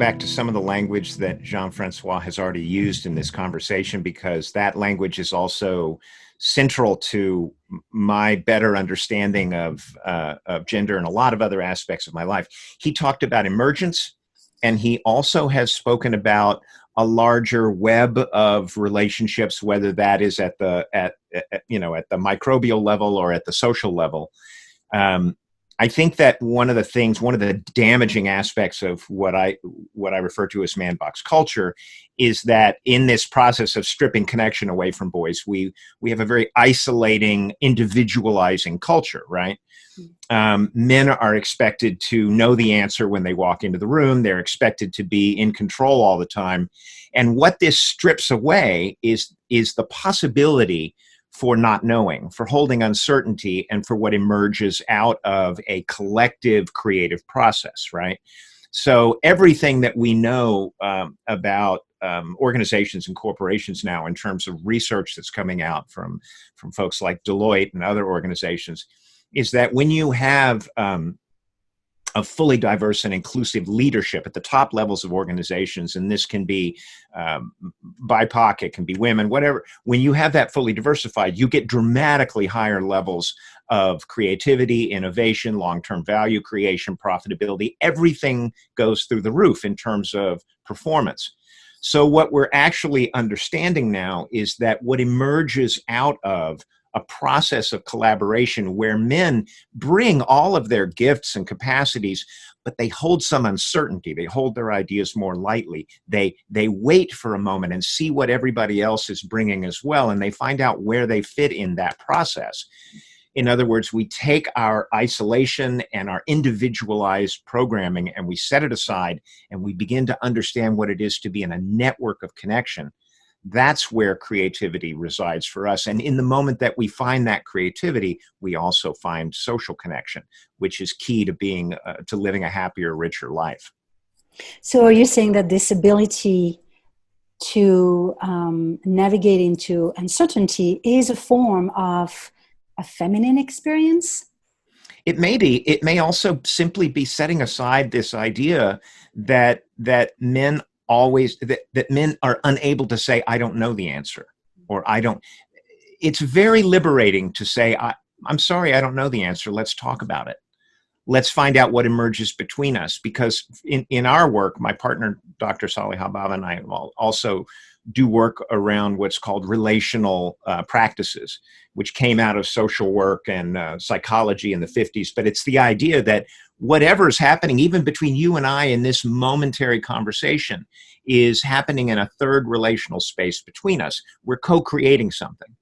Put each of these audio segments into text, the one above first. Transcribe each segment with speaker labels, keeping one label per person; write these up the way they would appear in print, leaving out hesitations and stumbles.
Speaker 1: back to some of the language that Jean-Francois has already used in this conversation, because that language is also central to my better understanding of gender and a lot of other aspects of my life. He talked about emergence, and he also has spoken about a larger web of relationships, whether that is at the microbial level or at the social level. I think that one of the damaging aspects of what I refer to as man box culture is that in this process of stripping connection away from boys, we have a very isolating, individualizing culture, right? Men are expected to know the answer when they walk into the room. They're expected to be in control all the time. And what this strips away is the possibility for not knowing, for holding uncertainty, and for what emerges out of a collective creative process, right? So everything that we know about organizations and corporations now in terms of research that's coming out from folks like Deloitte and other organizations is that when you have a fully diverse and inclusive leadership at the top levels of organizations, and this can be BIPOC, it can be women, whatever. When you have that fully diversified, you get dramatically higher levels of creativity, innovation, long-term value creation, profitability. Everything goes through the roof in terms of performance. So what we're actually understanding now is that what emerges out of a process of collaboration where men bring all of their gifts and capacities, but they hold some uncertainty. They hold their ideas more lightly. They wait for a moment and see what everybody else is bringing as well, and they find out where they fit in that process. In other words, we take our isolation and our individualized programming and we set it aside and we begin to understand what it is to be in a network of connection. That's where creativity resides for us. And in the moment that we find that creativity, we also find social connection, which is key to to living a happier, richer life.
Speaker 2: So are you saying that this ability to navigate into uncertainty is a form of a feminine experience?
Speaker 1: It may be. It may also simply be setting aside this idea that men that men are unable to say, I don't know the answer, or I don't. It's very liberating to say, I'm sorry, I don't know the answer. Let's talk about it. Let's find out what emerges between us. Because in our work, my partner, Dr. Salih Habab, and I also do work around what's called relational practices, which came out of social work and psychology in the 50s. But it's the idea that whatever's happening, even between you and I in this momentary conversation, is happening in a third relational space between us. We're co-creating something.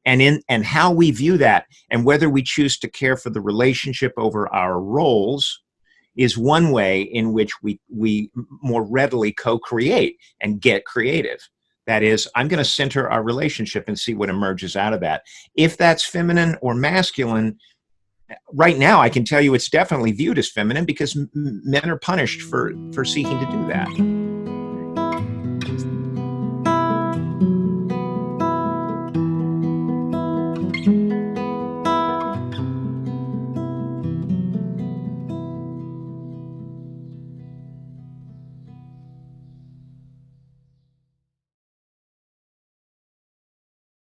Speaker 1: And how we view that, and whether we choose to care for the relationship over our roles, is one way in which we more readily co-create and get creative. That is, I'm going to center our relationship and see what emerges out of that. If that's feminine or masculine, right now I can tell you it's definitely viewed as feminine because men are punished for seeking to do that.